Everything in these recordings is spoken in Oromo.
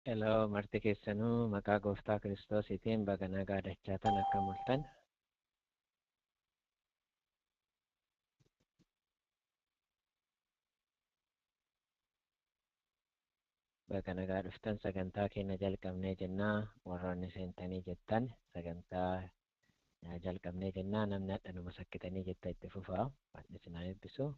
Hello, marti keessanuu maqaa gooftaa Kiristoosiitiin baga nagaa dachaatan akka mul'atan. Baga nagaa dhuftan sagantaa keenya jalqabnee jennaa warroonni seentanii jettan sagantaa jalqabnee jennaa namni hadhanuma sakkitanii jetta itti fufaa waan isin haa eebbisu.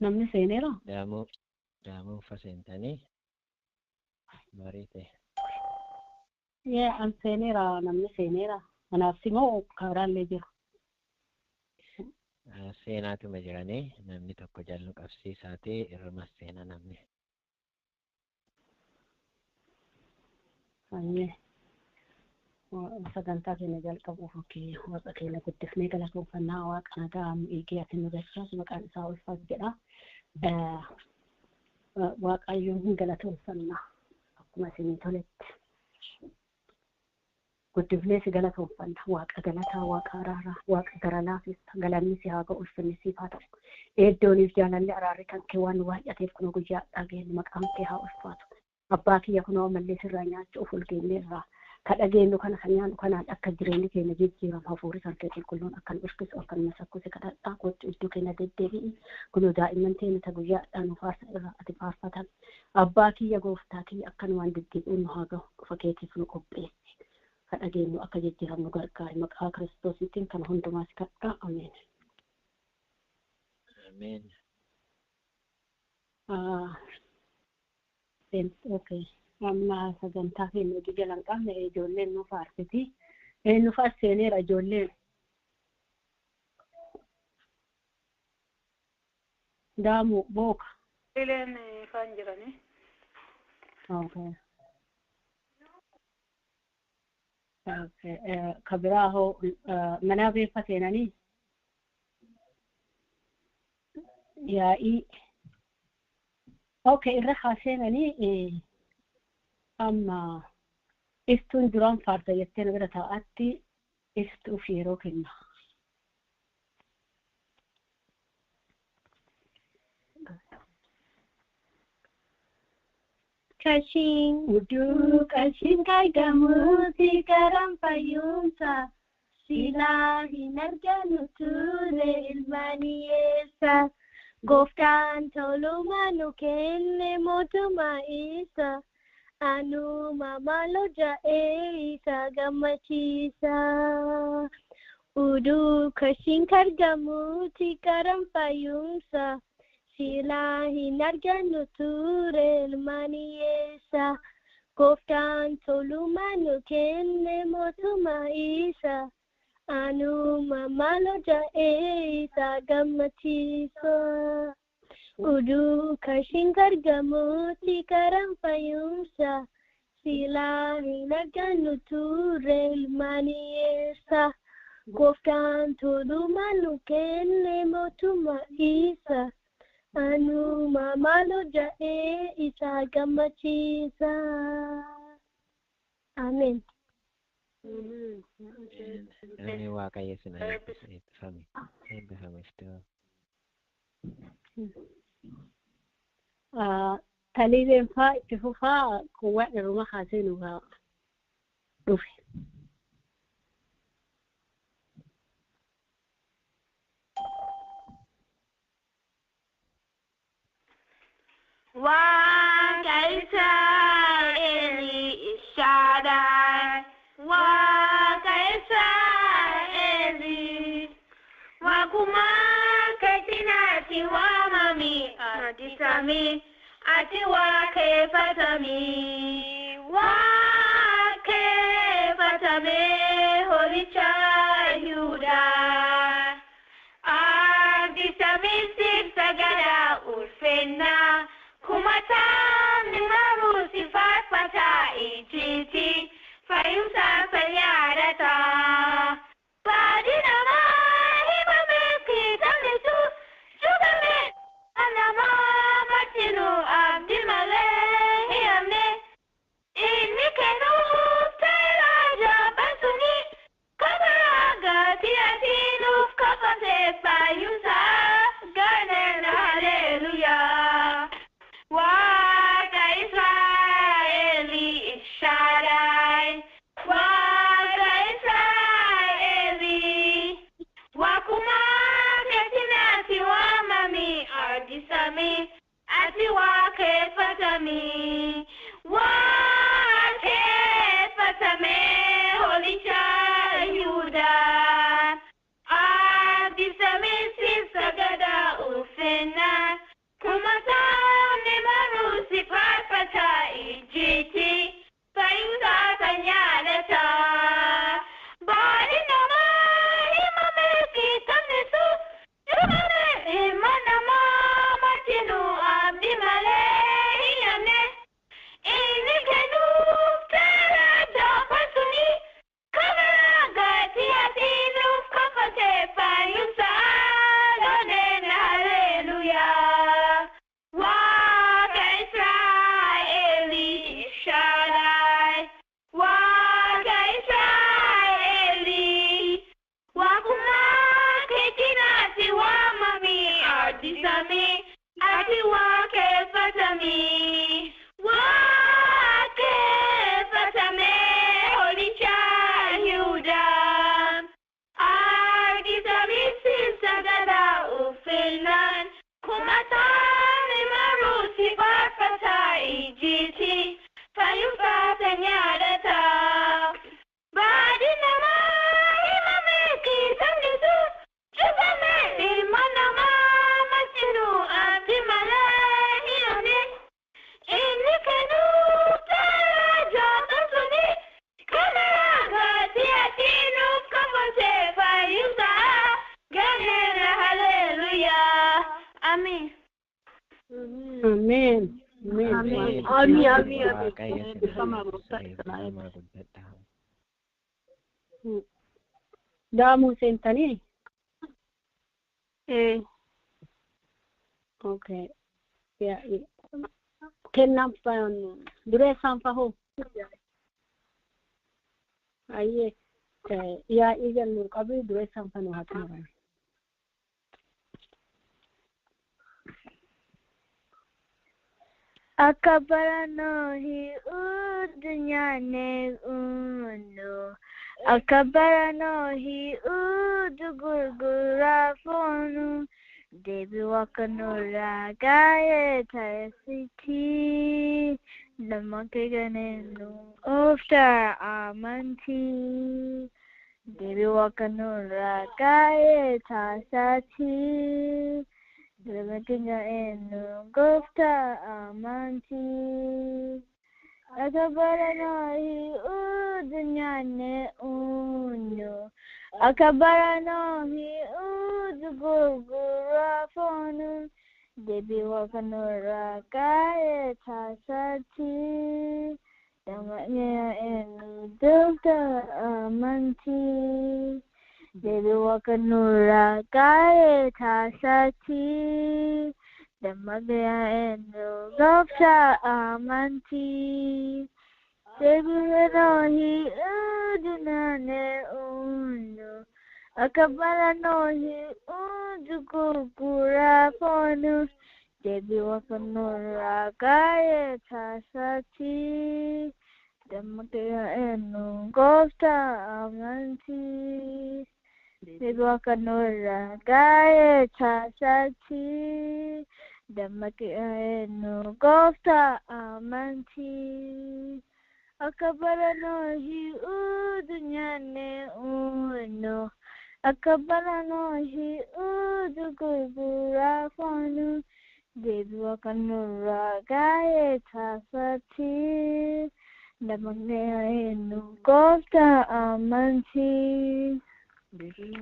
Namni seeneera? Daamuu faseentanii mariite. An seeneera, namni seeneera. Kanaaf simoo kaaraallee jiru. Seenaatuma jiranii namni tokko jallu qabsiisaati irrumas seena namni. Sagantaa keenya jalqabuuf waaqa keenya guddifnee galatoomfannaa waaqa nagaa eegee ati nu galchaas maqaan isaa ulfaatu jedha. Waaqayyoon hin galatoomfannaa akkuma isinii toletti. Guddifnee si galatoomfanna waaqa galataa waaqa araaraa waaqa gara laafessa galanni si haa ga'u ulfinni siif haa ta'u. Eeddooniif jaalalli araarri kan kee waan baay'ateef kun guyyaa dhageenyu maqaan kee haa ulfaatu. Abbaa kiyya kunoo mallee sirraa nyaachuuf ulgeelleerraa. Kadhageenyu kana kan nyaannu kanaan akka jireenyi keenya jijjiiramu hafuurri kan kee qulqulluun akkan hirkisu akkan masakkuse kadhadhaa kootti iddoo keenya deddeebi'i kunoo daa'imman teenya ta guyyaadhaan faarsa irraa ati faarfatan abbaa kiyya gooftaa kiyya akkan waan deddeebi'uun nu haa gahu dhufa keetiif nu qopheessi kadhageenyu akka jijjiiramnu gargaari maqaa kiristoosiitiin kana hundumaas kadhaa ameen. Okay. Amma sagantaa keenya hojii jalan qabne ijoolleen nu faarsiti. Nu faarseeneera ijoolleen. Daamu booka. Ileen ifaan jirani. Okay. Kabiraa hoo mana beefa seenanii. Yaa'ii. Okay, irra haaseenanii amma istuun duraan faarsa jettee bira taa'atti istuuf yeroo kenna. Kashin uduu kashin kagamuuti garan fayyumsa silaa hin arganu ture ilmaaniyeessa gooftaan toluma nu kenne mootummaa isa. Anu mama loja isa gammachiisa udu kashin kargamuuti karan fayyumsa silaa hin argannu ture ilmaaniyeessa gooftaan toluma nu kenne mootummaa isa anu mama loja isa gammachiisa. Udu kashin kargamuuti karan fayyumsa silaa hin argannu ture ilmaaniyeessa gooftaan toluma nu kenne mootummaa isa anu mama loja isa gammachiisa. Amen. Ani waaqayyo sin eebbifame iddoo. Taliileen faa itti fufaa kuwwa irruma haasinu haa dhufe. Waaqa Israa'eli Shaddai Waaqa Israa'eli Waaquma keetinati waamami adisami ati waaqeffatami waaqeffatame horicha Yihuudaa adisami sagada ulfenna kumataan maruusi faarfata ijiti fayyumsa fayyadataa baadhi namaa himame kiitamnisu ati waaqeffatami waaqeffatame holicha Yihuudaa abdi samiitti sagada ulfinna kumataan maruusi faarfataa ijjiitti fayyusaa kan yaadata baadhi namaa himamee fi tamnisu himamee hima namaa martinu abdi malee hiyyamne inni kennuuf taara daafa suni kabaraa gaatii atiinuuf kakatee fayyusaa looneen haleluyaa waaqa Israa'eli Shaddai waaqa Israa'eli waaqumaa keetiin ati waamami addisami ati waaqeffatami waaqeffatame holicha Yihuudaa addisamitti sagada ulfinnaan kumataan maruusi faarfataa ijjiitti fayyusaa kan yaadata baadhi namaa himamee fi tamnisu cufamee hima namaa martinu abdi malee hiyyamne inni kennuuf taara daafa suni kabaraa gaatii atiinuuf kakatee fayyusaa gaheen haleluyaa Amen. Amen. Daamu seentanii? Okay. Kennaan dureessaan fahoo? Ayyee yaa'ii jalluun qabii dureessaan fanuu haa tumaran. Akabaranohi udunyane uno Akabaranohi udugurgurafonu Debi wakanura gaye taesiti Namakiganenu oftar amanti Debi wakanura gaye tasati Namakiga enu gofta amanti Akabaranohi udunyane uno Akabaranohi udugurgurafonu Debi wakanura gaye tasati Namakiga enu gofta amanti Debi wakanura gaye tasati Damagaya enu gofta amanti Debi wakanura udunane uno Akabaranohi udugurgurafonu Debi wakanura gaye tasati Damagaya enu gofta amanti Debi wakanura gaye tasati Damagaya enu gofta amanti Akabaranohi udunyane uno Akabaranohi udugurgurafonu Debi wakanura gaye tasati Damagaya enu gofta amanti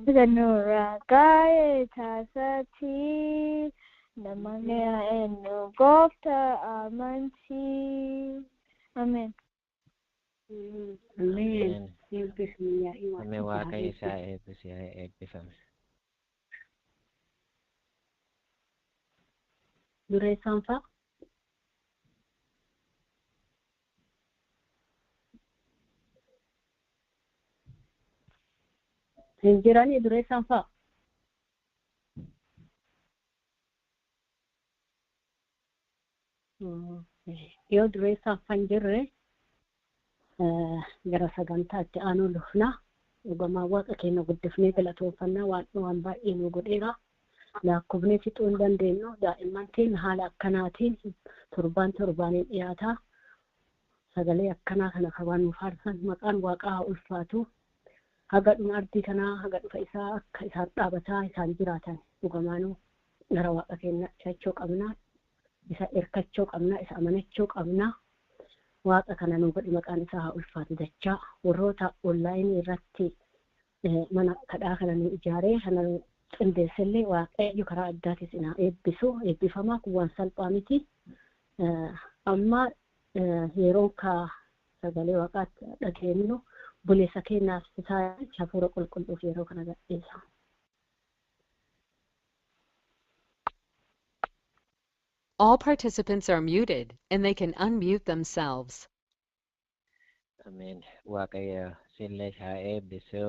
Wakanura gaye tasati Damagaya enu gofta amanti Amen. Amen. Ame waaqa isaa eebbifame. Dureessaan fa'a? Hin jiranii dureessaan fa'a? Yoo dureessaaf kan jirre gara sagantaatti aanuu dhufna. Dhugumaan waaqa keenya guddifnee galatoonfannaa waan baay'ee nu godheera. Lakkoofni fixuu hin dandeenyu daa'immantiin haala akkanaatiin torbaaniin dhiyaata. Sagalee akkanaa kana kan nuuf faarsan maqaan Waaqaa ulfaatu. Haga dhuma ardii kanaa haga dhufa isaa akka isaan dhaabataa isaan jiraatan dhugamaanuu gara Waaqa keenya jechuu qabna. Isa erkachuu qabna, isa amanachuu qabna. Waaqa kana nu godhi maqaan isaa haa ulfaatu dachaa. Warroota onlaayinii irratti mana kadhaa kana nu ijaaree kana qindeessellee Waaqayyo karaa addaatis ina eebbisu. Eebbifamaa kun waan salphaa miti. Amma yeroo sagalee Waaqaatti dhageenyu buleessa keenyaaf Sisay hafuura qulqulluuf yeroo kana gadhiisa. All participants are muted and they can unmute themselves. Amen. Waaqayyo sille haa eebbisu.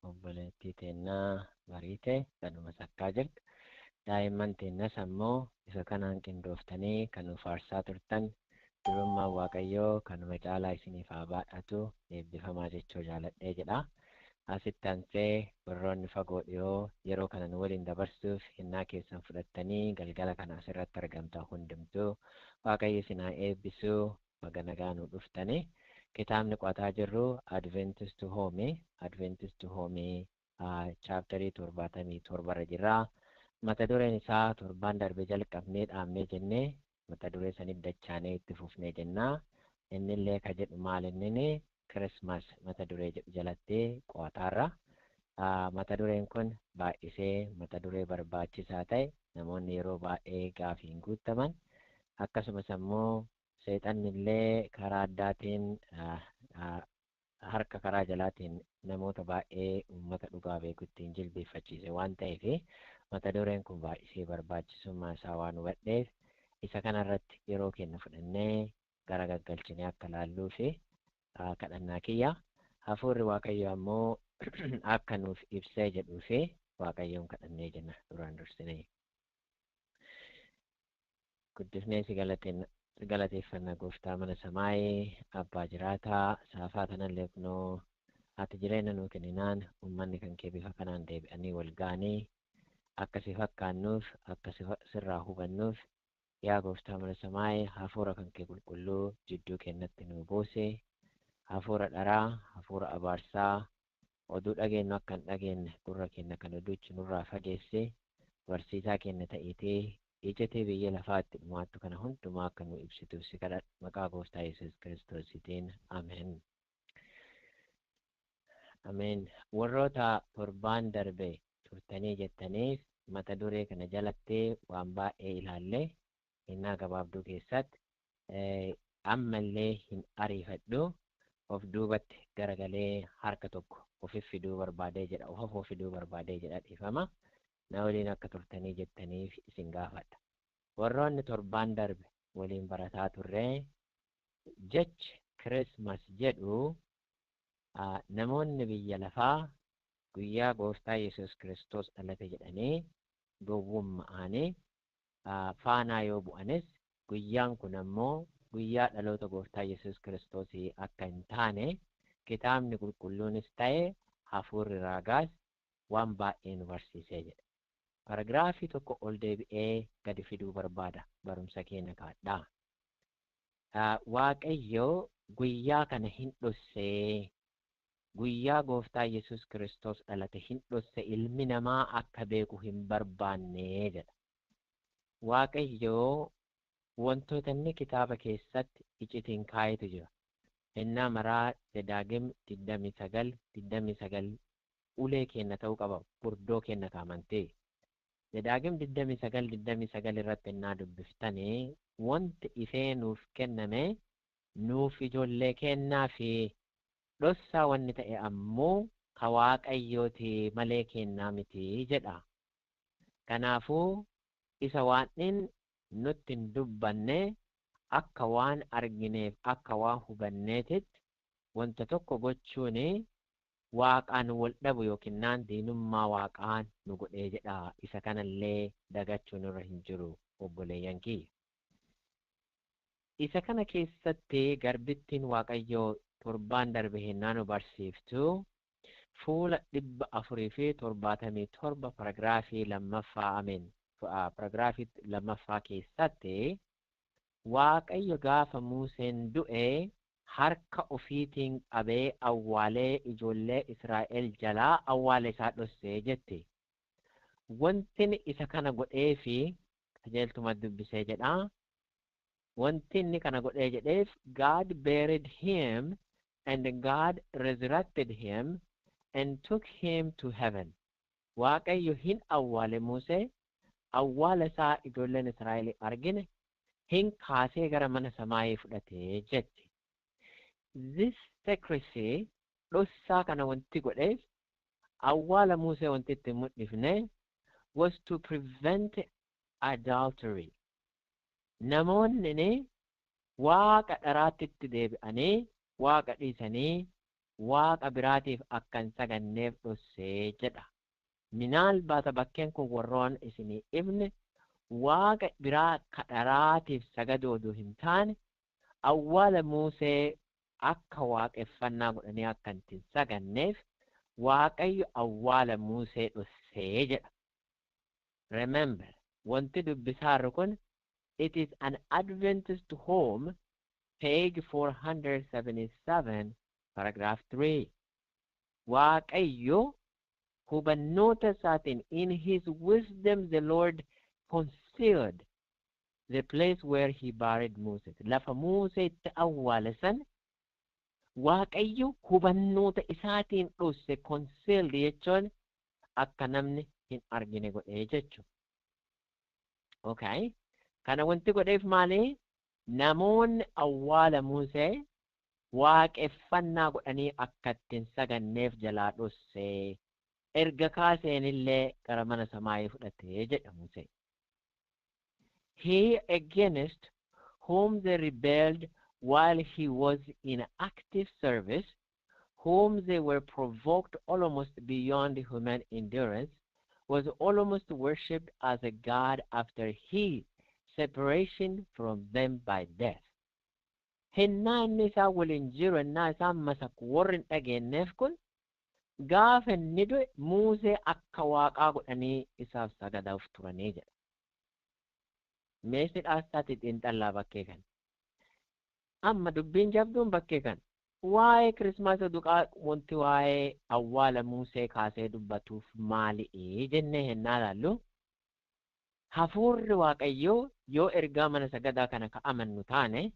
Obboleettii teennaa bariite kanuma sakkaa jirtu. Daa'imman teennas ammoo isa kanaan qindooftanii kan nu faarsaa turtan. Durummaa Waaqayyoo kanuma caalaa isiniif haa baadhatu eebbifamaa jechuu jaaladhee jedha. Asitti ansee warroonni fagoo dhiyoo yeroo kana nu waliin dabarsuuf hinnaa keessan fudhattanii galgala kana asirratti argamtan hundumtuu Waaqayyo isin haa eebbisu baga nagaa nu dhuftanii. Kitaabni qo'ataa jirru Adventist to Home chaaptarii 77 irra jirra. Mata dureen isaa torbaan darbe jalqabnee dhaabnee jennee mata duree sanitti dachaanee itti fufnee jennaa. Innillee ka jedhu maal innini Christmas mata duree jedhu jalatti qo'ataarra. Mata dureen kun baay'isee mata duree barbaachisaa ta'e namoonni yeroo baay'ee gaafiin guuttaman akkasumas ammoo seexannillee karaa addaatiin harka karaa jalaatiin namoota baay'ee uummata dhugaa beekuttiin jilbeeffachiise waan ta'eef mata dureen kun baay'isee barbaachisummaa isaa waan hubadheef isa kanarratti yeroo kenna fudhannee gara gaggalchinee akka laalluu fi kadhannaa kiyya. Hafuurri Waaqayyo ammoo akka nuuf ibsee jedhuu fi Waaqayyoon kadhannee jenna duraan dursinee. Guddifnee si galateeffannaa gooftaa mana samaayee abbaa jiraataa saafaa tanallee kunoo ati jireenya nuu kenninaan uummanni kan kee bifa kanaan deebi'anii wal ga'anii akka si fakkaannuuf akka sirraa hubannuuf yaa gooftaa mana samaayee hafuura kan kee qulqulluu jidduu keenyatti nuu buuse. Hafuura dharaa, hafuura abaarsaa, oduu dhageenyu akka hin dhageenye gurra keenya kan oduuchi nurraa fageesse barsiisaa keenya ta'eetee ijatee biyya lafaatti dhumaattu kana hundumaa akka nu ibsituuf si kadhadha maqaa gooftaa Yesuus Kiristoositiin ameen. Ameen. Warroota torbaan darbe turtanii jettaniif mata duree kana jalatti waan baay'ee ilaallee innaa gabaabduu keessatti ammallee hin ariifadhu. Of duubatti garagalee harka tokko ofiif fiduu barbaadee jedha of fiduu barbaadee jedha dhiifama. Na waliin akka turtanii jettaniif isin gaafadha. Warroonni torbaan darbe waliin barataa turre jechi Christmas jedhu namoonni biyya lafaa guyyaa gooftaa Yesuus Kiristoos dhalate jedhanii gowwumma'anii faanaa yoo bu'anis guyyaan kun ammoo guyyaa dhaloota gooftaa Yesuus Kiristoosii akka hin taane kitaabni qulqulluunis ta'e hafuurri raagaas waan baay'ee nu barsiisee jedha. Paragraafii tokko ol deebi'ee gadi fiduu barbaada barumsa keenya kaadhaa. Waaqayyo guyyaa kana hin dhossee guyyaa gooftaa Yesuus Kiristoos dhalate hin dhosse ilmi namaa akka beeku hin barbaannee jedha. Waaqayyo wantoota inni kitaaba keessatti icitiin kaayetu jira. Innaa maraa Zedaagim 29 ulee kenna ta'uu qaba furdoo kenna kaamantee. Zedaagim 29 irratti innaa dubbiftanii wanti ifee nuuf kenname nuuf ijoollee kennaa fi dhossaa wanni ta'e ammoo ka Waaqayyooti malee kennaa miti jedha. Kanaafuu isa waan nutti hin dubbanne akka waan argineef akka waan hubanneetitti wanta tokko gochuun waaqaan wal dhabu yookiin diinummaa waaqaan nu godhee jedha. Isa kanallee dagachuun irra hin jiru obboleeyyan kiyya. Isa kana keessatti garbittiin Waaqayyoo torbaan darbe hennaa nu barsiiftu fuula 477 paragraafii lammaffaa paragraafii lammaffaa keessatti Waaqayyo gaafa Museen du'e harka ofiitiin qabee awwaalee ijoollee Israa'el jalaa awwaala isaa dhossee jette. Wantin isa kana godhee fi qajeeltuma dubbisee jedha. Wantin kana godhee jedheef God buried him and God resurrected him and took him to heaven. Waaqayyo hin awwaale Musee awwaala isaa ijoolleen Israa'el argine hin kaasee gara mana samaayii fudhatee jette. This secrecy dhossaa kana wanti godheef awwaala Musee wanti itti mul'ifne was to prevent adultery. Namoonni waaqa dharaatti itti deebi'anii waaqa dhiisanii waaqa biraatiif akka hin saganneef dhossee jedha. Minaal baata bakkeen kun warroon isinii ibne waaqa biraa kadharaatiif sagadoodu hin taane awwaala Musee akka waaqeffannaa godhanii akka hin saganneef Waaqayyo awwaala Musee dhossee jedha. Remember, wanti dubbisaarru kun it is an Adventist home, page 477, paragraph 3. Waaqayyo hubannoota isaatiin in his wisdom the Lord concealed the place where he buried Moses. Lafa Musee itti awwaale san Waaqayyo hubannoota isaatiin dhosse concealed jechuun akka namni hin argine godhee jechuudha. Okay. Kana wanti godheef maali? Namoonni awwaala Musee waaqeffannaa godhanii akka ittiin saganneef jalaa dhossee erga kaaseenillee gara mana samaayii fudhatee jedha Musee. He against whom they rebelled while he was in active service, whom they were provoked almost beyond human endurance, was almost worshipped as a god after his separation from them by death. Hennaa inni isaa waliin jiru hennaa isaan masaku warri hin dhageenyeef kun gaafa inni du'e Musee akka waaqaa godhanii isaaf sagadaaf turanii jedha. Meeshaa dhaastaatti xiinxallaa bakkee kan. Amma dubbiin jabduun bakkee kan. Waa'ee Kirismaasa duqaa wanti waa'ee awwaala Musee kaasee dubbatuuf maali'ee jennee hennaa laallu. Hafuurri Waaqayyoo yoo ergaa mana sagadaa kana ka'amannu taane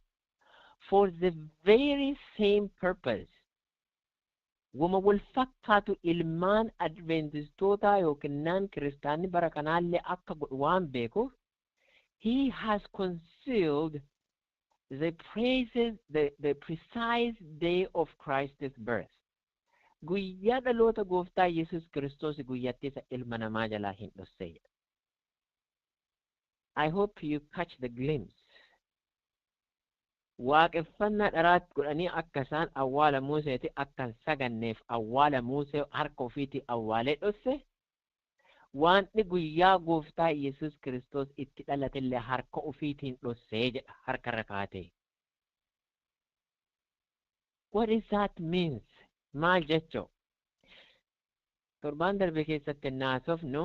for the very same purpose wama wal fakkaatu ilmaan Adventistootaa yookiin kiristaanni bara kanaallee akka godhu waan beekuuf he has concealed the precise day of Christ's birth. Guyyaa dhaloota gooftaa Yesus Kiristoos guyyatti isa ilma namaa jalaa hin dhossee. I hope you catch the glimpse. Waaqeffannaa dharaatti godhanii akka isaan awwaala Museeti akka hin saganneef awwaala Musee harka ofiitii awwaalee dhosse. Wanti guyyaa gooftaa Yesus Kiristoos itti dhalatillee harka ofiitiin dhossee jedha harka irra kaatee. What does that mean? Maal jechoo? Torbaan darbe keessatti naasofnu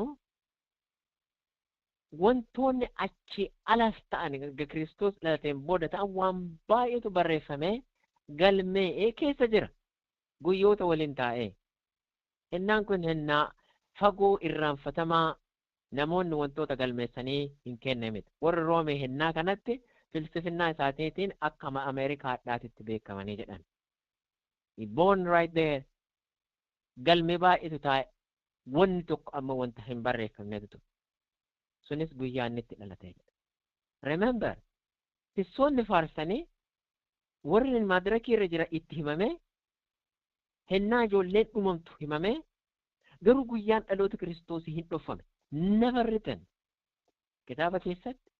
wantoonni achi alas ta'an Kiristoos dhalateen booda ta'an waan baay'eetu barreeffamee galmee'ee keessa jira. Guyyoota waliin taa'ee. Hennaan kun hennaa fagoo irraanfatamaa namoonni wantoota galmeessanii hin kennamite. Warri Roomee hennaa kanatti filsifinnaa isaatiitiin akka Ameerikaa hadhaatitti beekamanii jedhan. Born right there. Galmee baay'eetu taa'e. Wanni tokko amma wanta hin barreeffamnetu. Sunis guyyaa inni itti dhalatee jedha. Remember, tissoonni faarsanii warri maadirakii irra jira itti himamee hennaa ijoolleen dhumamtu himamee garuu guyyaan dhaloota Kiristoosii hin dhofame. Never written. Kitaaba keessatti,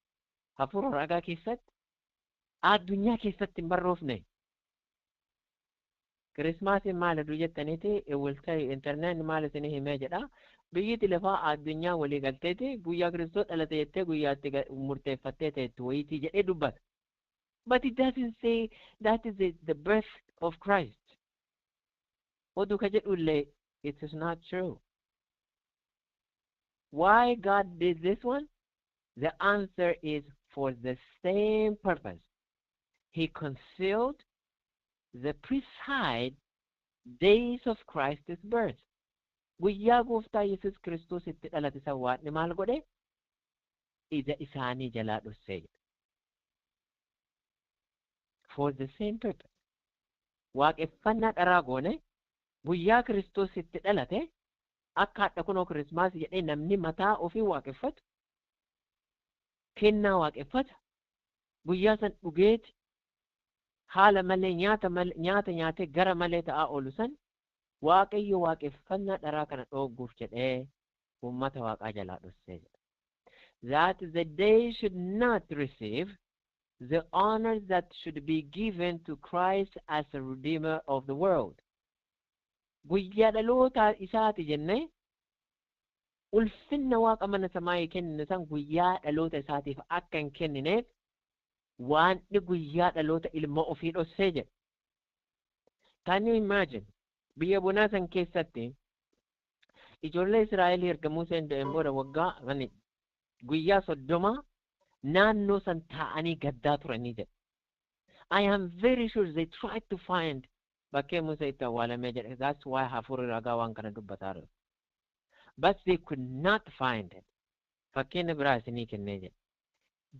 hafuura ragaa keessatti, addunyaa keessatti hin barroofne. Kirismaasiin maal aduu jettaniiti intarneetni maal isinii himee jedha. Biyyi lafaa addunyaa walii galteeti guyyaa Kiristoos dhalate jettee guyyaatti murteeffattee ta'etti wayitii jedhee dubbata. But it doesn't say that is the birth of Christ. Oduu ka jedhullee It is not true. Why God did this one? The answer is for the same purpose. He concealed the precise days of Christ's birth. Guyyaa gooftaa Yesus Kiristoos itti dhalate san Waaqni maal godhe? Ija isaanii jalaa dhoksee. For the same purpose. Waaqeffannaa dharaa goone guyyaa Kiristoos itti dhalate akka hadha kunoo Kirismaas jedhee namni mataa ofii waaqeffatu, kennaa waaqeffata, guyyaa san dhugeeti haala malee nyaata nyaatee gara malee ta'aa oolu san Waaqayyo waaqeffannaa dharaa kana dhoogguuf jedhee uummata Waaqaa jalaa dhoksee jedha. That the day should not receive the honor that should be given to Christ as a Redeemer of the world. Guyyaa dhaloota isaati jennee ulfinna Waaqa mana samaayii kennine san guyyaa dhaloota isaatiif akka hin kennineef waanni guyyaa dhaloota ilma ofii dhoksee jedha. Can you imagine? Biyya bonaa san keessatti ijoollee Israa'el erga Museen du'een booda waggaa guyyaa 30 naannoo san taa'anii gaddaa turanii jedha. I am very sure they tried to find bakkee Musee itti awwaalamee jedhe. That's why hafuurri ragaa waan kana dubbataa jiru. But they could not find it. Fakkeenya biraa isinii kennee jedhe.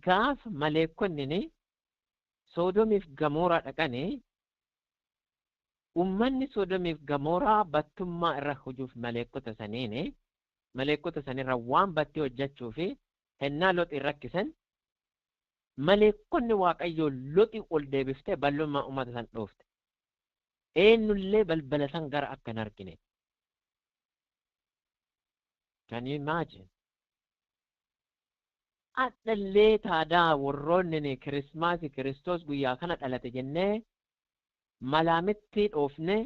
Gaafa maleekkonni Soodomiif Gamoraa dhaqanii ummanni Soodomiif Gamoraa battummaa irra hujuuf maleekkota sanirra waan battee hojjechuu fi hennaa Looxi rakkisan maleekkonni Waaqayyoo Looxi ol deebiftee bal'ummaa uummata san dhoofte. Eenyullee balbala san gara akka hin argine. Can you imagine? Adhallee taadaa warroonni Kirismaasii Kiristoos guyyaa kana dhalate jennee malaamitti dhoofne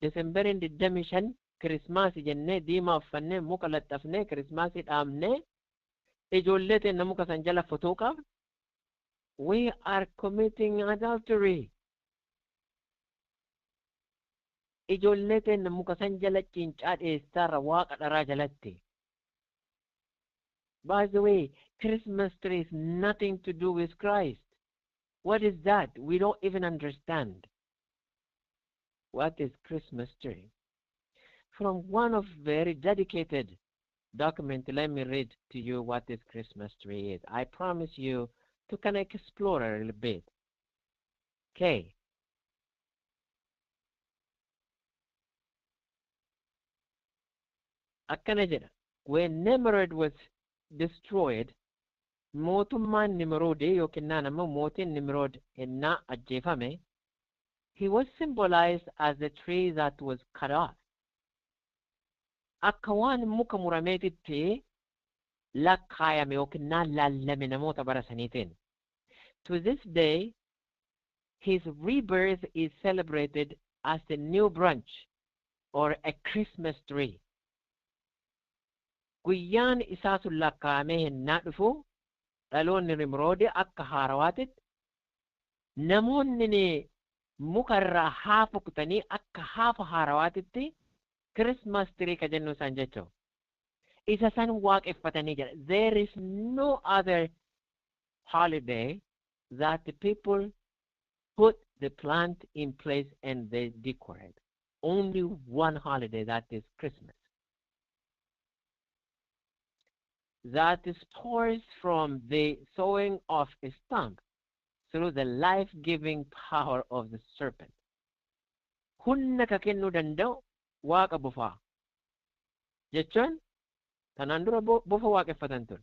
Desemberin 25 Kirismaasii jennee diimaa uffannee muka laxxafnee Kirismaasii dhaabnee ijoollee teenya muka san jala fotoo qabna. We are committing adultery. Ijoollee teenya muka san jala cincaa dhiyeessaarra Waaqa dharaa jalatti. By the way, Christmas tree is nothing to do with Christ. What is that? We don't even understand. What is Christmas tree? From one of very dedicated document, let me read to you what this Christmas tree is. I promise you to kind of explore a little bit. Okay. Akkana jedha. When Nimrod was destroyed, mootummaan Nimrodee yookiin naannoo mootiin Nimrod ennaa ajjeefame, he was symbolized as the tree that was cut off. Akka waan muka murameetitti lakkaayame yookiin laallame namoota bara saniitiin. To this day, his rebirth is celebrated as a new branch or a Christmas tree. Guyyaan isaa sun lakkaa'amee hennaa dhufu dhaloonni Nimroodee akka haarawaatitti namoonni mukarraa haafa kutanii akka haafa haarawaatitti Christmas tree ka jennu isaan jechuun. Isa san waaqeffatanii jira. There is no other holiday that the people put the plant in place and they decorate. Only one holiday, that is Christmas. That is pours from the sowing of a stump through the life-giving power of the serpent. Hunna ka kennuu danda'u Waaqa bofaa. Jechuun tanaan dura bofa waaqeffatan ture.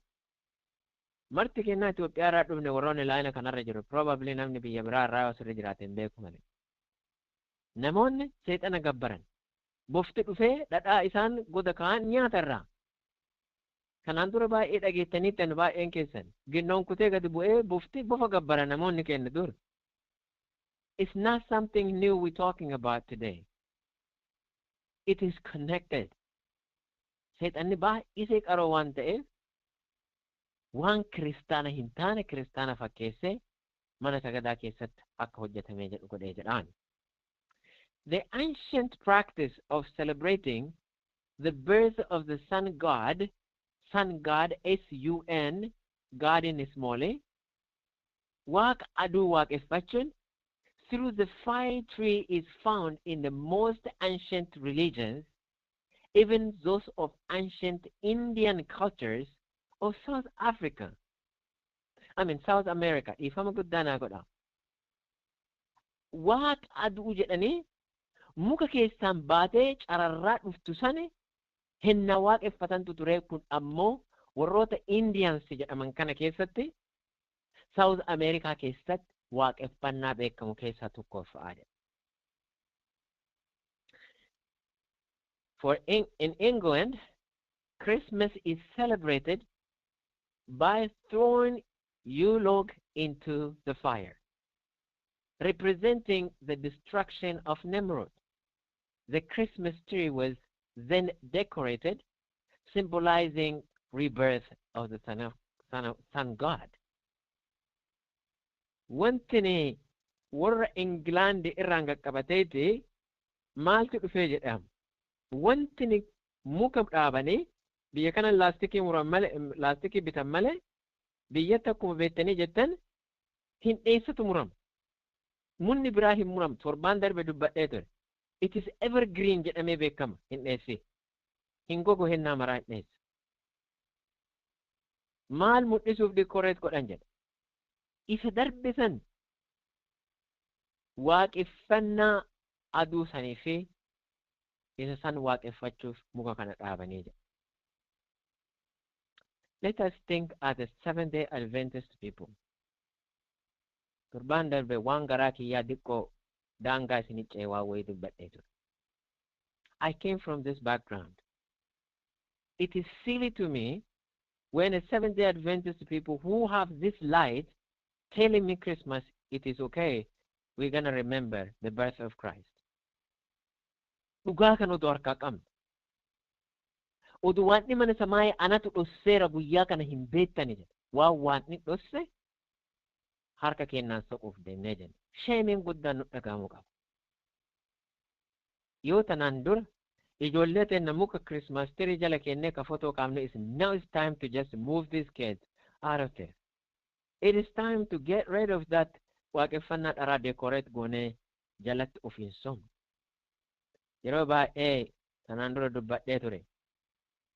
Marti kennaa Itoophiyaa irraa dhufne warroonni laayina kanarra jiru. Probably namni biyya biraa irraa osoo jiraate hin beeku malee. Namoonni seexana gabbaran. Bofti dhufee dhadhaa isaan goda kaan nyaata irraa. Kanaan dura baay'ee dhageettaniittan baay'een keessan. Ginnoon kutee gadi bu'ee bofti bofa gabbara namoonni kenna dur. It's not something new we're talking about today. It is connected. Seexanni baay'isee qaroo waan ta'eef waan kiristaana hin taane kiristaana fakkeessee mana sagadaa keessatti akka hojjetamee jedhu godhee jedhaan. The ancient practice of celebrating the birth of the sun god, S-U-N, God in small, Waq adu waaqeffachuun through the fire tree is found in the most ancient religions, even those of ancient Indian cultures of South Africa. South America. Ifama guddaa godha. Waaq aduu jedhanii muka keessaan baatee cararraa dhuftu sani hinna waaqeffatantu ture kun ammoo warroota Indians jedhaman kana keessatti South America keessatti waaqeffannaa beekamu keessaa tokko fa'aadha. For in England, Christmas is celebrated by throwing Yule log into the fire, representing the destruction of Nimrod. The Christmas tree was then decorated, symbolizing rebirth of the sun god. Wantini warra England irraan qaqqabateeti maaltu dhufee jedhama. Wantini muka dhaabanii biyya kana laastikii bitan malee biyyatti akkuma beektanii jettan hin dheessatu murama. Munni biraa hin muramu torbaan darbe dubbadhee ture. It is evergreen jedhamee beekama hin dheessi. Hin gogu hennaa maraa hin dheessu. Maal mul'isuuf dikoreet godhan jedha. Isa darbe san waaqeffannaa aduu sanii fi isa san waaqeffachuuf muka kana dhaabanii jedha. Let us think as a Seventh-day Adventist people. Torbaan darbe waan garaa kiyyaa diqqoo daangaa isinii ceewaa wayii dubbadhee ture. I came from this background. It is silly to me when a Seventh-day Adventist people who have this light telling me Christmas, it is okay, we're going to remember the birth of Christ. Dhugaa kan oduu harkaa qabna. Oduu waanni mana samaayee anatu dhosseera guyyaa kana hin beektani jedha. Waan waanni dhosse harka kennaan soquuf deemnee jenna. Sheemiin guddaan nu dhagahamuu qaba. Yoo tanaan dura ijoollee teenna muka Christmas tree jala kennee ka fotoo qaamne is now it's time to just move these kids out of there. It is time to get rid of that waaqeffannaa dharaa decorate goonee jalatti of hin somne. Yeroo baay'ee tanaan dura dubbadhee ture.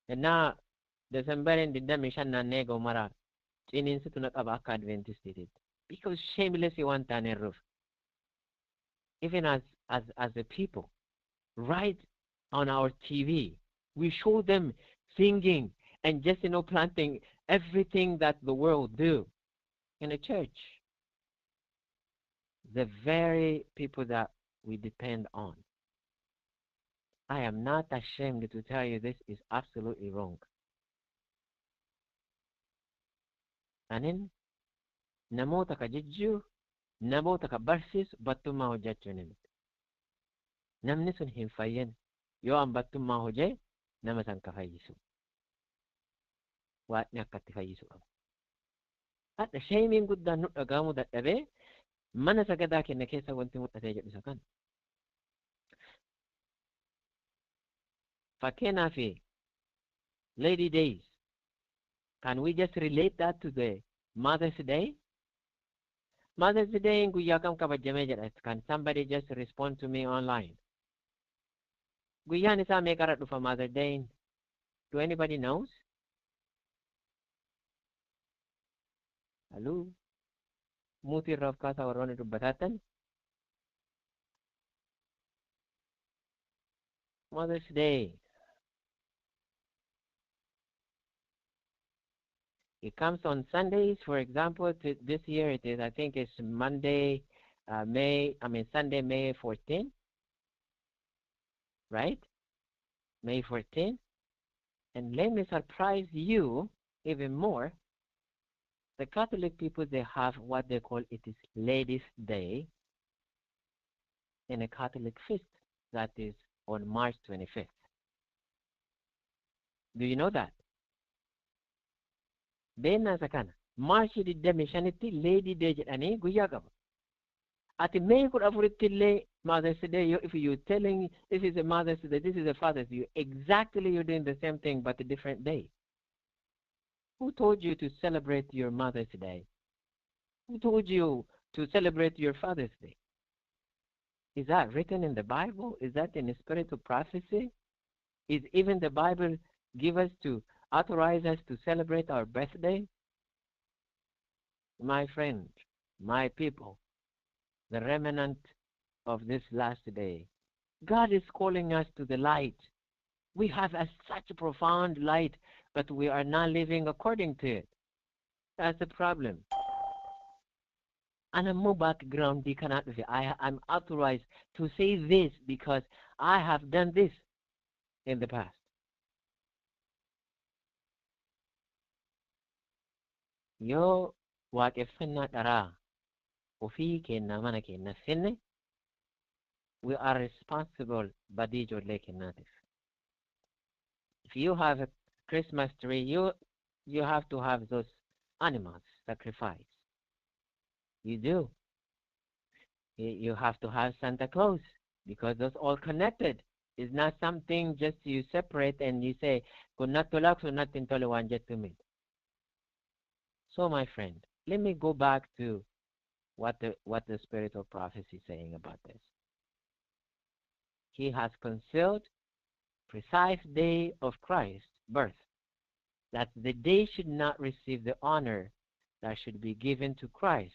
Ennaa Decemberiin 25 naannee ga'u maraa ciniinsitu na qaba akka Adventistiitiitti. Because shamelessly one taaneerruuf. Even as a people, right on our TV, we show them singing and just, planting everything that the world do in a church. The very people that we depend on. I am not ashamed to tell you this is absolutely wrong. Anin namoota ka jijjiiru, namoota ka barsiisu battummaa hojjechuu ni miti. Namni sun hin fayyin yoo an battummaa hojee nama san ka fayyisu. Waaqni akkatti fayyisu qaba. Hadha sheemiin guddaan nu dhagahamuu dadhabee mana sagadaa kenna keessa wanti mul'atee jedhu isa kana. Fakkeenyaaf Lady Days. Can we just relate that to the Mother's Day? Mother's Day guyyaa kam kabajamee jedha. Can somebody just respond to me online? Guyyaan isaa meeqarra dhufa Mother's Day? Do anybody knows? Hello? Muutii irraa of kaasaa warroonni dubbataatan? Mother's Day. It comes on Sundays, for example. This year it is, I think it's Sunday, May 14, right? May 14. And let me surprise you even more. The Catholic people, they have what they call it is Ladies' Day and a Catholic feast that is on March 25th. Do you know that? Beena isa kana March 25tti Lady Day jedhanii guyyaa qabu. Ati May kudha afurittillee Mother's Day, if you're telling this is a Mother's Day, this is a Father's Day, exactly you're doing the same thing but a different day. Who told you to celebrate your Mother's Day? Who told you to celebrate your Father's Day? Is that written in the Bible? Is that in the spirit of prophecy? Is even the Bible give us to authorize us to celebrate our birthday? My friend, my people, the remnant of this last day, God is calling us to the light. We have such a profound light, but we are not living according to it. That's the problem. And I'm background, I'm authorized to say this because I have done this in the past. Yo waaqeffannaa dharaa ofii kennaa mana keenya finne, we are responsible badii ijoollee kennaatiif. If you have a Christmas tree, you have to have those animals sacrificed. You do. You have to have Santa Claus because those all connected. It's not something just you separate and you say, kung natulak, so natin toluan jet to meet. So my friend, let me go back to what the spirit of prophecy is saying about this. He has concealed precise day of Christ's birth, that the day should not receive the honor that should be given to Christ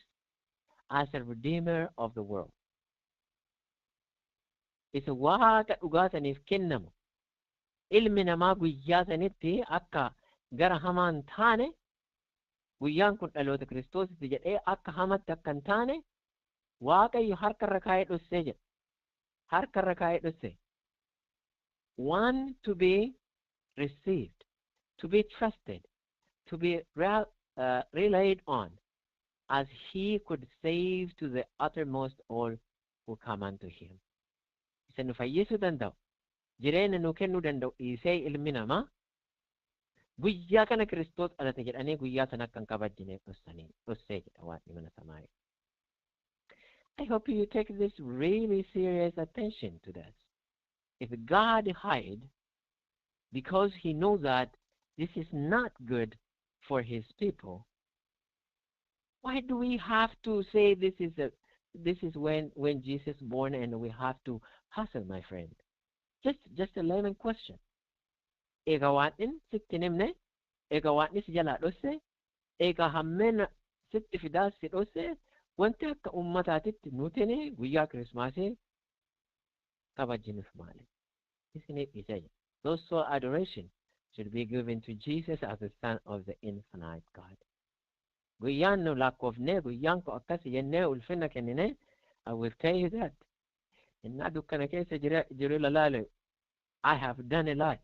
as a redeemer of the world. Isa waaqa dhugaataniif kennamu ilmi namaa guyyaa sanitti akka gara hamaan taane, guyyaan kun dhaloota Kiristoositti jedhee akka hamatti akka hin taane Waaqayyo harkarra kaa'ee dhossee jedha. Harkarra kaa'ee dhossee. One to be received, to be trusted, to be relied on, as he could save to the uttermost all who come unto him. Isa nu fayyisuu danda'u, jireenya nu kennuu danda'u dhiisee ilmi namaa guyyaa kana Kiristoos dhalate jedhanii guyyaa sana akka hin kabajjineef dhossee jedha Waaqni mana Samaayii. I hope you take this really serious attention to this. If God hide because he knows that this is not good for his people, why do we have to say this is when Jesus born and we have to hustle, my friend? Just a layman question. Ega waanin sitti nimne, ega waatni si jalaa dhosse, ega hammena sitti fidaa si dhosse, wanti akka ummataatitti nutine guyyaa Kirismaasii kabajjinuuf maali? Isn't it easy? Those soul adoration should be given to Jesus as the Son of the infinite God. Guyyaan nu lakkoofne, guyyaan ko akkasi jennee ulfina kennine, I will tell you that. Innaa dukkana keessa jiru lalaale, I have done a lot.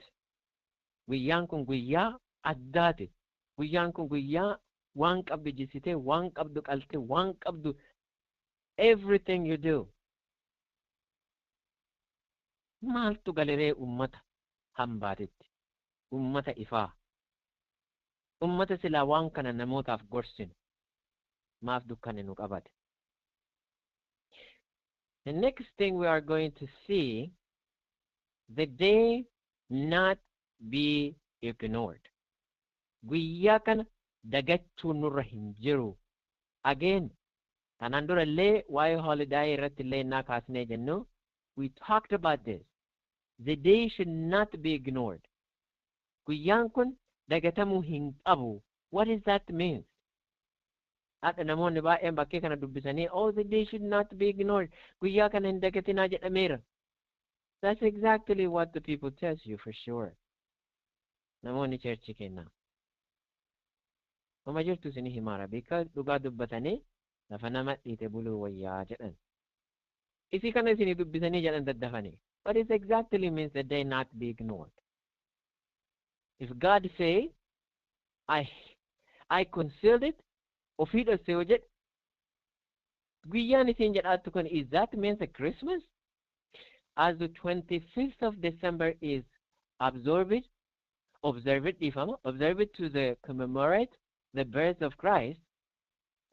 Guyyaan kun guyyaa addaati. Guyyaan kun guyyaa waan qabdu jisitee, waan qabdu qaltee, waan qabdu everything you do. Maaltu galeree ummata hambaatitti, ummata ifaa, ummata silaa waan kana namootaaf gorsinu, maaf dukkane nu qabate. The next thing we are going to see, the day not be ignored. Guyyaa kana dagachuu nurra hin jiru. Again, kanaan dura illee waa'ee holiday irratti illee naa kaasnee jennu, we talked about this. The day should not be ignored. Guyyaan kun dagatamuu hin qabu. What does that mean? Haadha namoonni baay'een bakkee kana dubbisanii, oh, the day should not be ignored. Guyyaa kana hin dagatinaa jedhameera. That's exactly what the people tell you for sure. Namoonni church kennaa. Oma jirtu isin himaara because dhugaa dubbatanii lafa nama dhiite buluu wayyaa jedhan. Isi kana isin dubbisanii jedhan daddafanii. But it exactly means the day not be ignored. If God say, I concealed it, ofii dhosse yoo jedhe, guyyaan isin jedhaattu kun, is that means a Christmas? As the 25th of December is observed to commemorate the birth of Christ,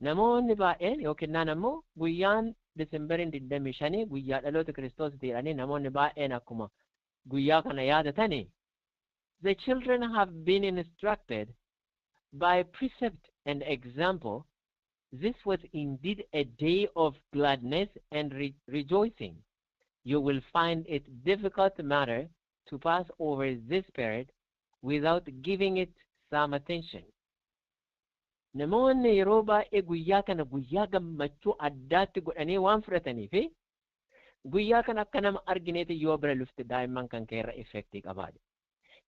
namoonni baay'een yookiin naannoo guyyaan Decemberiin 25 guyyaa dhaloota Kiristoos jedhanii namoonni baay'een akkuma guyyaa kana yaadatanii. The children have been instructed by precept and example. This was indeed a day of gladness and rejoicing. You will find it difficult matter to pass over this period without giving it some attention. Namoonni yeroo baay'ee guyyaa kana guyyaa gammachuu addaatti godhanii waan fudhatanii fi guyyaa kana akka nama argineeti yoo bira lufti daa'imman kan keerra effektii qabaadha.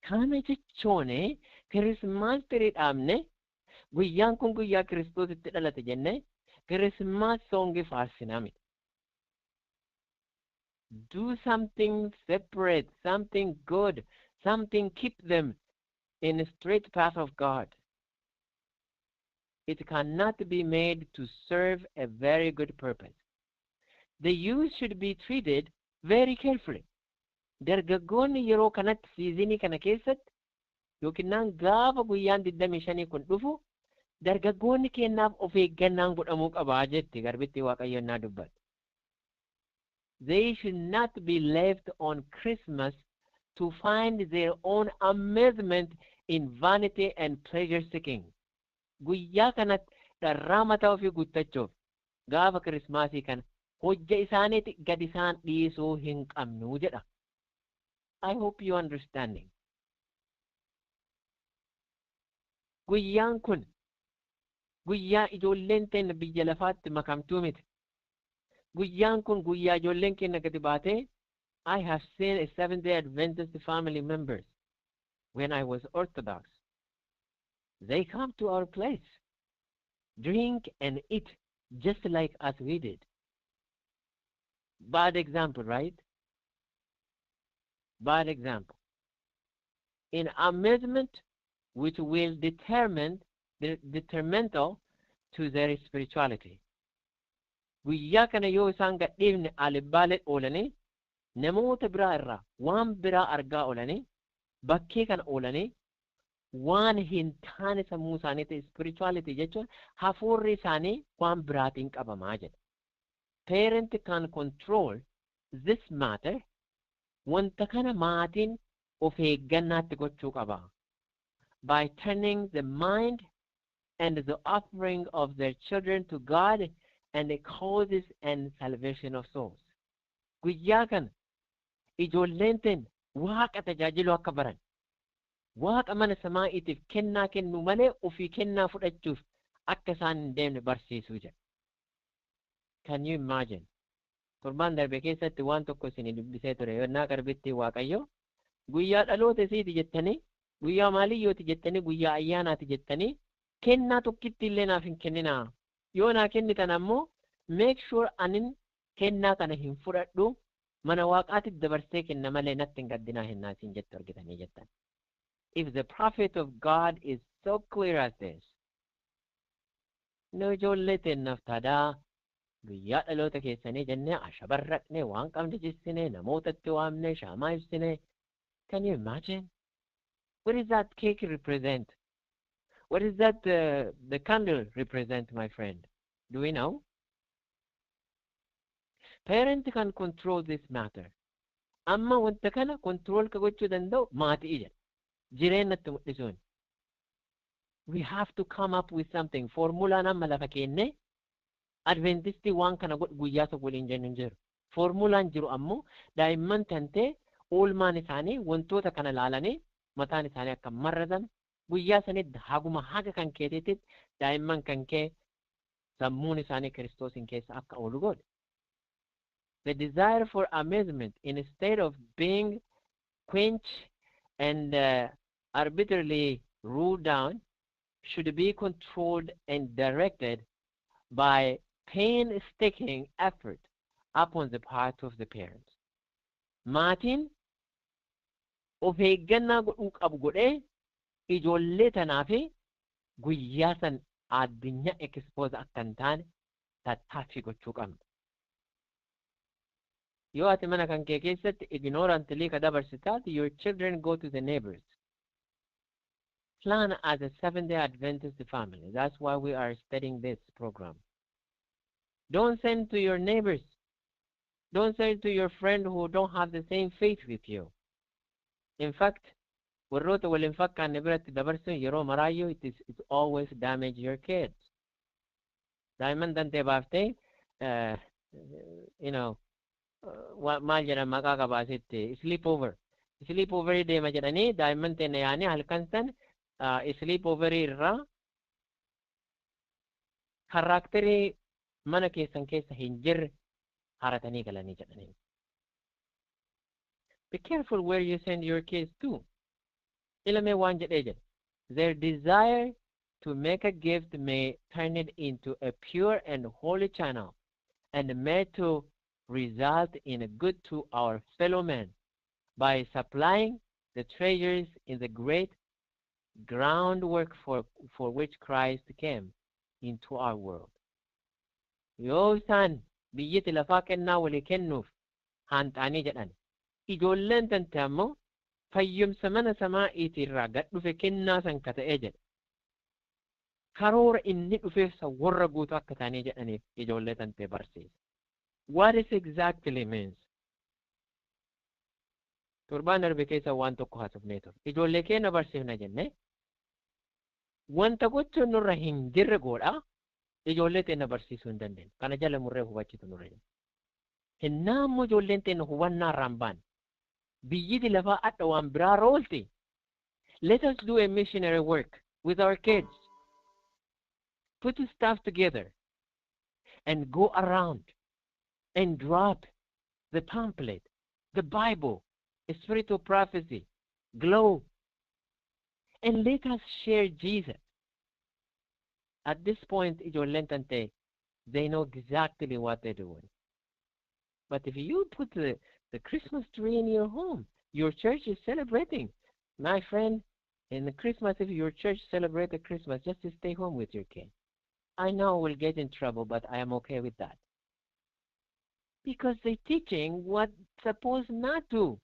Kana jechuun Kirismaas tirii dhaabne guyyaan kun guyyaa Kiristoositti dhalate jenne Kirismaas soongii faarsinaa miti. Do something separate, something good, something keep them in a straight path of God. It cannot be made to serve a very good purpose. The youth should be treated very carefully. Dargaggoonni yeroo kanatti siizinii kana keessatti yookiin gaafa guyyaan 25 kun dhufu dargaggoonni kennaaf of eeggannaan godhamuu qabaa jetti garbitti Waaqayyoon naa dubbate. They should not be left on Christmas to find their own amusement in vanity and pleasure seeking. Guyyaa kanatti dharraa mataa ofii guuttachuuf gaafa Kirismaasii kana hojja isaaniitti gad isaan dhiisuu hin qabnu jedha. I hope you understanding. Guyyaan kun guyyaa ijoolleen teenya biyya lafaatti makamtuu miti. Guyyaan kun guyyaa ijoolleen keenya gadi baatee I have seen a Seventh-day Adventist family members when I was Orthodox. They come to our place, drink and eat just like as we did. Bad example, right? Bad example. In amusement, which will detrimental to their spirituality. Guyyaa kana yoo isaan gadhiifne alibbaale oolanii namoota biraa irraa waan biraa argaa oolanii bakkee kana oolanii waan hin taane sammuu isaaniitti spirituality jechuun hafuurri isaanii waan biraatiin qabamaa jedha. Parent can control this matter. Wanta kana maatiin of eeggannaatti gochuu qaba. By turning the mind and the offering of their children to God and the causes and salvation of souls. Guyyaa kana ijoolleen teenya Waaqa tajaajiluu akka baran. Waaqa mana samaa'iitiif kennaa kennu malee ofii kennaa fudhachuuf akka isaan hin deemne barsiisuu jedha. Can you imagine? Torbaan darbe keessatti waan tokko isin dubbisee ture yonnaa qarbitti Waaqayyo guyyaa dhaloota isiiti jettanii guyyaa maaliyyooti jettanii guyyaa ayyaanaati jettanii kennaa tokkitti illee naaf hin kenninaa. Yoo naa kennitan ammoo make sure anin kennaa kana hin fudhadhu mana Waaqaatiif dabarsee kenna malee natti hin gaddinaa hin naasiin jettu argitanii jettan. If the prophet of God is so clear as this, no ijoollee teennaaf taadaa guyyaa dhaloota keessanii jennee ashabarraqne waan qabne jissine namootatti waamne shaamaa ibsine. Can you imagine? What does that cake represent? What does that the candle represent, my friend? Do we know? Parent can control this matter. Amma wanta kana control ka gochuu danda'u maatii jedha. Jireenyatti mul'isuun. We have to come up with something. Formulaan amma lafa kenne Adventistii waan kana guyyaa tokko waliin jennu hin jiru. Formulaan jiru ammoo daa'imman tantee oolmaan isaanii wantoota kana laalanii mataan isaanii akka marratan guyyaa sanitti haguma haga kan keetitti daa'imman kan kee sammuun isaanii Kiristoosiin keessa akka oolu godhe. The desire for amazement instead of being quenched and arbitrarily ruled down should be controlled and directed by painstaking effort upon the part of the parents. Maatiin of eeggannaa godhuu qabu godhee ijoollee tanaa fi guyyaa san addunyaa expose akka hin taane tattaaffii gochuu qabna. Yoo ati mana kan kee keessatti ignorantly ka dabarsitaati, your children go to the neighbors. Plan as a Seventh-day Adventist family. That's why we are studying this program. Don't send to your neighbors. Don't send to your friend who don't have the same faith with you. In fact, warroota waliin fakkaanne biratti dabarsuun yeroo maraayyuu it always damage your kids. Daa'imman dantee baaftee you know maal jedhan maqaa qabaasitti sleep over. Sleep overii deema jedhanii daa'imman teenya yaanii halkan san sleep overii irraa karakterii mana keessan keessa hin jirre haratanii galanii jedhanii. Be careful where you send your kids to. Ilame waan jedhee jedha. Their desire to make a gift may turn it into a pure and holy channel and made to result in a good to our fellow men by supplying the treasures in the great groundwork for which Christ came into our world. Yoo isaan biyyatti lafaa kennaa walii kennuuf haanxaanii jedhan ijoolleen tante ammoo fayyumsa mana samaa'iitirraa gad dhufe kennaa san ka ta'ee jedha. Karoora inni dhufeef san warra guutuu akka taanii jedhaniif ijoollee tante barsiisa. What it exactly means? Torbaan darbe keessa waan tokko haasofnee ture. Ijoollee keenya barsiifna jenne wanta gochuun nurra hin jirre godhaa ijoollee teenya barsiisuu hin dandeenye. Kana jala murree hubachiitu nurra jira. Hinnaa ammoo ijoolleen teenya hubannaa irraan baan. Biyyiti lafaa adda waan biraa roolti. Let us do a missionary work with our kids. Put stuff together and go around and drop the pamphlet, the Bible, a spiritual prophecy, glow, and let us share Jesus. At this point, they know exactly what they're doing. But if you put the Christmas tree in your home, your church is celebrating. My friend, in the Christmas, if your church celebrates Christmas, just to stay home with your kid. I know we'll get in trouble, but I am okay with that. Because they're teaching what's supposed not to.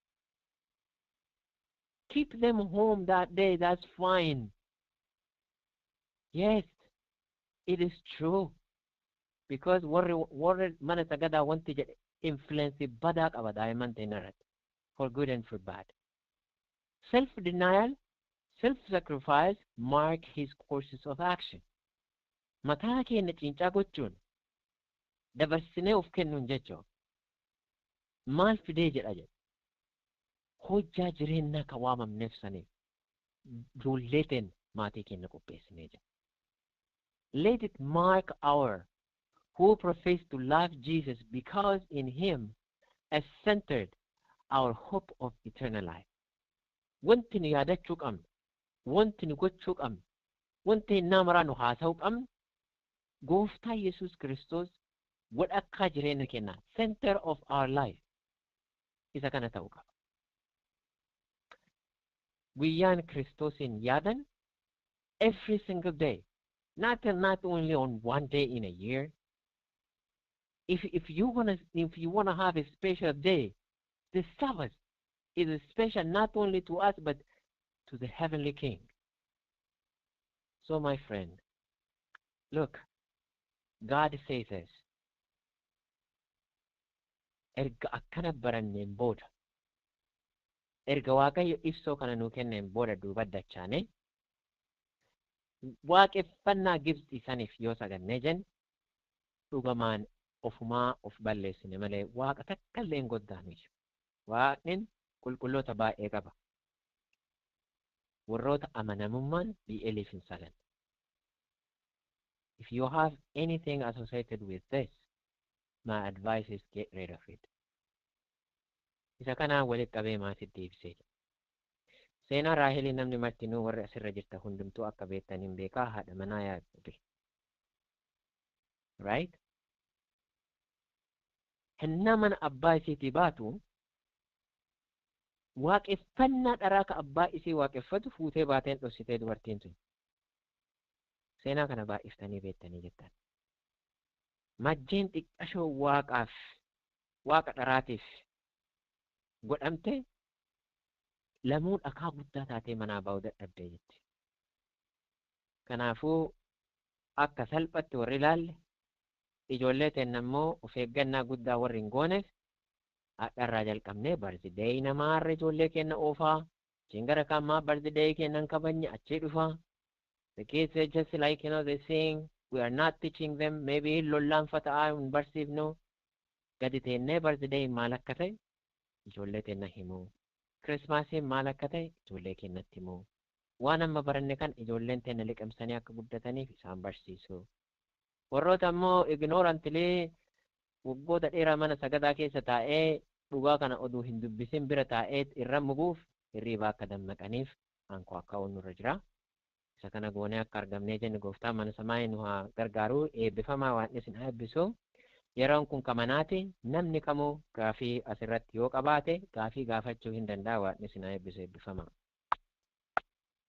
Keep them home that day, that's fine. Yes, it is true. Because warra mana sagada wanti jedhe influence badaa qaba daa'imman irratti for good and for bad. Self-denial, self-sacrifice mark his courses of action. Mataa keenya cincaa gochuun dabarsinee of kennuun jechuun maal fidee jedha jedha. Hojjaa jireenyaa ka waamamneef saniif ijoollee teenya maatii keenya qopheessinee jira. Let it mark our who profess to love Jesus because in him has centered our hope of eternal life. Wanti nu yaadachuu qabnu, wanti nu gochuu qabnu, wanti innaa maraa nu haasa'uu qabnu, Gooftaa Yesuus Kiristoos wadhakkaa jireenya kennaa, center of our life. Isa kana ta'uu qaba. Guyyaan Kiristoosin yaadan every single day, not only on one day in a year. If you wanna have a special day, the Sabbath is special not only to us but to the heavenly King. So my friend, look, God says this. Erga akkana baranneen booda, erga Waaqayyo ibsoo kana nuu kenneen booda duuba dachaane, waaqeffannaa Gibxii saniif yoo sagannee jennu dhugamaan ofumaa of balleessine malee waaqa takka illee hin goddaaniif. Waaqnin qulqulloota baay'ee qaba. Warroota amanamummaan bi'eeliif hin sagan. If you have anything associated with this, my advice is get rid of it. Isa kanaan walitti qabee maasitti ibsee jira. Seenaa Raahelii namni martinuu warri asirra jirta hundumtuu akka beektan hin beekaa haadha manaa yaadde. Right? Hennaa mana abbaa isiitii baatu waaqeffannaa dharaa ka abbaa isii waaqeffatu fuutee baateen dhossitee dubartiin tun. Seenaa kana baay'iftanii beektanii jettan. Majjeen xiqqashoo waaqaaf, waaqa dharaatiif godhamte lamuu dhakaa guddaa taatee manaa baa'uu dadhabdee jetti. Kanaafuu akka salphatti warri ilaalle ijoollee teenya immoo of eeggannaa guddaa warri hin gooneef har'arraa jalqabnee birthday namaarra ijoollee keenya oofaa. Jingara kama birthday keenya kabanye achii dhufaa. The kids are just like, they sing. We are not teaching them. Maybe lollaan fata'aa hin barsiifnu. Gadi teennee birthday maal akka ta'e ijoollee teenya himuu. Christmaasiin maal akka ta'e ijoollee keenyatti himuu. Waan amma baranne kan ijoolleen teenya liqimsanii akka guddataniif isaan barsiisu. Warroota ammoo ignorantilee waggoota dheeraa mana sagadaa keessa taa'ee dhugaa kana oduu hin dubbisin bira taa'ee irra muguuf hirriibaa akka dammaqaniif aankoo akka oolnurra jira. Isa kana goonee akka argamnee jennu gooftaan mana samaa nu haa gargaaru. Eebbifamaa waan isin haa eebbisu. Yeroon kun kamanaati namni kamuu gaafii asirratti yoo qabaate gaafii gaafachuu hin danda'a. Waan isin haa eebbisu eebbifamaa.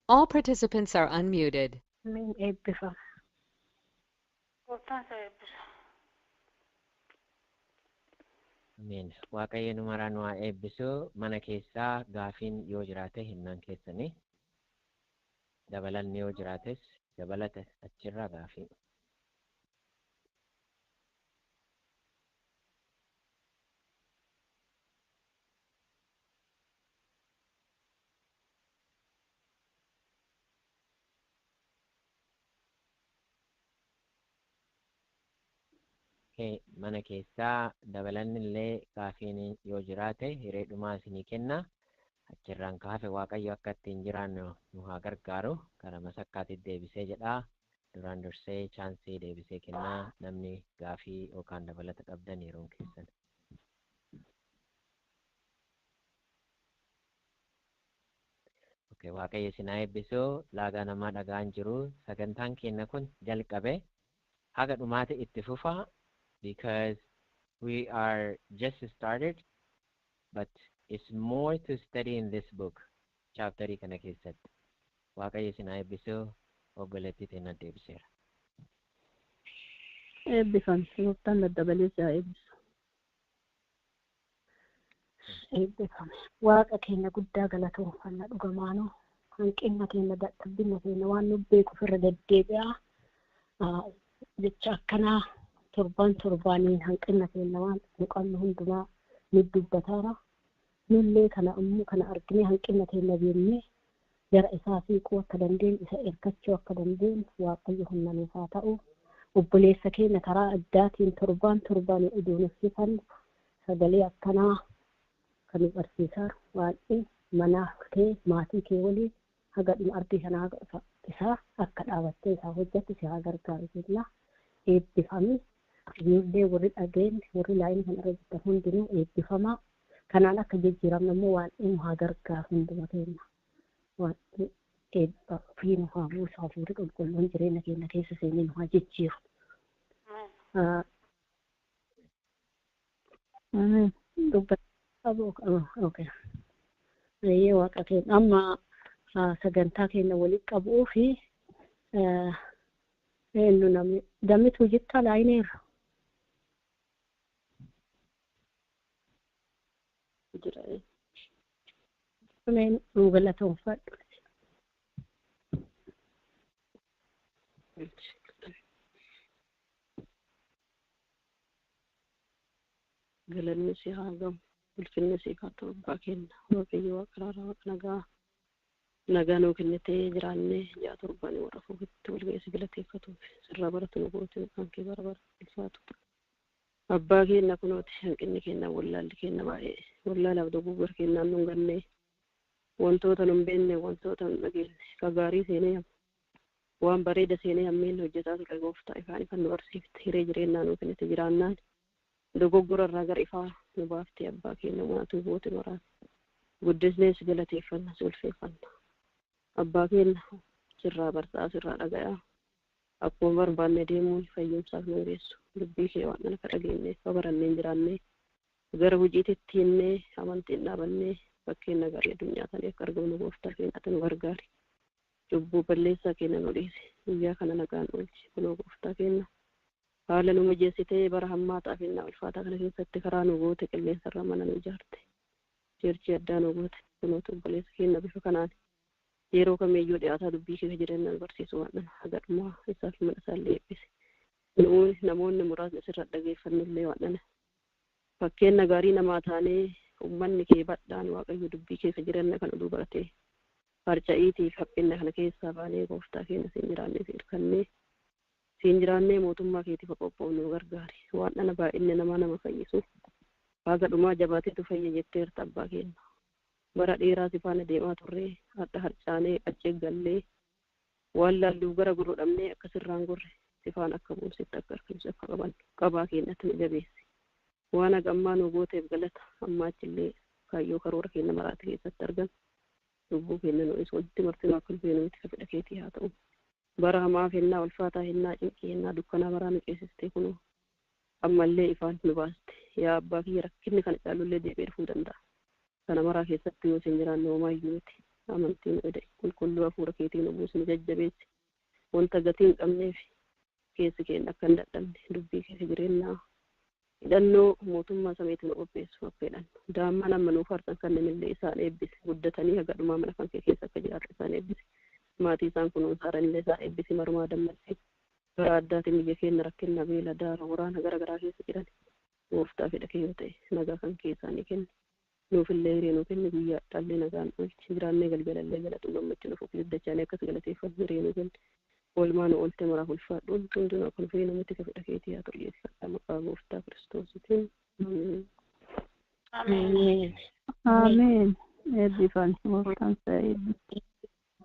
All participants are unmuted. Min eebbifama. Ameen. Waaqayyo nu maraa nu haa eebbisu. Mana keessaa gaafiin yoo jiraate himnaan keessanii. Dabalanni yoo jiraates dabalata achirraa gaafii. Mana keessaa dabalanni illee gaafiin yoo jiraate hireedhumaa isinii kenna. Achirraan kaafe waaqayyo akka ittiin jiraannu nu haa gargaaru. Gara masakkaatitti deebisee jedhaa. Duraan dursee chaansii deebisee kennaa. Namni gaafii yookaan dabalata qabdan yeroon keessan. Waaqayyo isin haa eebbisu. Laagaa namaa dhagaan jiru. Sagantaan keenya kun jalqabe haga dhumaate itti fufa. Because we are just started, but it's more to study in this book, chapter kana keessatti. Waaqayyo isin haa eebbisu. Obboleettii teenya deebiseera. Eebbifame. Gooftaan daddabalee haa eebbisu. Eebbifame. Waaqa keenya guddaa galatoomfanna dhugamaanoo. Hanqina keenya dadhabbina keenya waan nu beekuuf irra deddeebi'aa. Jecha akkanaa torbaaniin hanqina keenya waan nu qabnu hundumaa nu dubbataara. Nullee kana ammoo kana arginee hanqina keenya beeknee gara isaa fiiquu akka dandeenyu isa ergachuu akka dandeenyu waaqayyo humna nuuf haa ta'u. Obboleessa keenya karaa addaatiin torbaan oduu nuffifan sagalee akkanaa kan nu barsiisaa waaqni manaa kee maatii kee waliin haga dhuma ardii sanaa isaa akka dhaabattee isaa hojjettu si haa gargaaru jenna. Eebbifame. Ijoollee warri dhageenye warri laayinii kana irra jirtan hundinuu eebbifamaa. Kanaan akka jijjiiramne immoo waan inni haa gargaaru hunduma keenya. Waan eebba fi nu haa buusu hafuurri qulqulluun jireenya keenya keessa seenee nu haa jijjiiru. Waaqa keenya amma sagantaa keenya walitti qabuu fi eenyu namni dammitu hojjechaa laayineerra. Ameen nu galatoomfadhu. Galanni si haa gahu, ulfinni si haa ta'u abbaa keenya. Waaqayyo waaqarraa waaqa nagaa nuu kennitee jiraannee ji'a torbanii warra fuufitti wal ga'ii si galateeffatuuf sirraa baratu nu goote kan kee bara ulfaatu. Abbaa keenya kunooti hanqinni keenya wallaalli keenya baay'ee wallaalaaf dogoggora keenyaan nu gannee wantoota nu hin beekne wantoota nu dhageenye ka gaarii seenee waan bareeda seenee hammeen hojjetaa ture gooftaa ifaan kan nu barsiifte hiree jireenyaa nuu kennite jiraannaan dogoggora irraa gara ifaa nu baaftee abbaa keenya maatuu goote maraan guddisnee si galateeffanna si ulfeeffanna. Abbaa keenya sirraa barsaa sirraa dhagayaa akkuma barbaanne deemuun fayyumsaaf nu geessu dubbii kee waan akka dhageenye akka barannee jiraannee gara hojiitti hinnee amantiin dhaabannee fakkeenya gaarii addunyaa kana akka argamu gooftaa keenya nu gargaari. Cubbuu balleessaa keenya nu dhiisi guyyaa kana nagaan oolchi kunoo gooftaa keenya haala nu mijeessitee bara hammaataa fi ulfaataa kana keessatti karaa nu goote qilleensarra mana nu ijaarte jeerchi addaa nu goote kunoo obboleessa keenya bifa kanaan yeroo kamiyyuu dhiyaataa dubbii kee jireenyaan barsiisu waan hagadhumaa isaaf mana isaallee eebbise nuuni namoonni muraasni asirratti dhageeffannullee waan fakkeenya gaarii namaa taanee uummanni kee badhaan waaqayyo dubbii keessa jireenya kan oduu baratee harca'iitiif haphina kana keessaa baanee gooftaa keenya siin jiraannee hirkannee siin jiraannee mootummaa keetiif qophoofnu gargaari waan dhana baay'inni nama fayyisu waaqa dhumaa jabaateetu fayya jetteerta abbaa keenya bara dheeraa si faana deemaa turree hadda harcaanee qaceeggallee waan laalluu gara gurru dhabnee akka sirraan gorre si faana akka buusitti akka harkifnu akka qaban qabaa keenyatti nu jabeessi waan hagammaa nu gooteef galata ammaachillee kaayyoo karoora keenya maraate keessatti argamu lubbuu keenya nu'is wanti martinuu akka lubeenuu itti fedha keetii haa ta'u bara hamaaf hennaa ulfaataa hennaa cinqii hennaa dukkanaa baraa nu ceesistee kunoo ammallee ifaan nu baaste yaa abbaa kiyya rakkinni kana caalullee deebi'ee dhufuu danda'a kana maraa keessatti yoo isin jiraanne homaayyuu miti amantiin eda'e qulqulluu hafuura keetiin nu buusni jajjabeessi wanta gatii hin qabneef keessi keenya akka hin dadhabne dubbii keessa jireenyaa hidhannoo mootummaa samiitti nu qopheessu akka hidhannu daa'imman amma nuuf harsan kanneenillee isaan eebbisi guddatanii haga dhumaa mana kan kee keessa akka jiraatan isaan eebbisi maatii isaan kunuunsaaranillee isaan eebbisi marumaa dammaqsi gara addaatiin biyya keenya rakkinna beela daara waraana gara garaa keessa jiran gooftaa fedha kee yoo ta'e nagaa kan keessaanii kenni nuufillee hiree nuu kenni guyyaa dhallee nagaan oolchi jiraannee galgalallee galatu gammachuu nuuf ofiisiddachaanii akkas galateeffannu hiree nuu kenni oolmaan oolte maraaf ulfaadhu hundinuu akka nufee namatti ka fedha keetii haa ta'u yeeffadha maqaa gooftaa kiristoositiin Ameen. Ameen. Eebbifan gooftaan isaa eebbisu.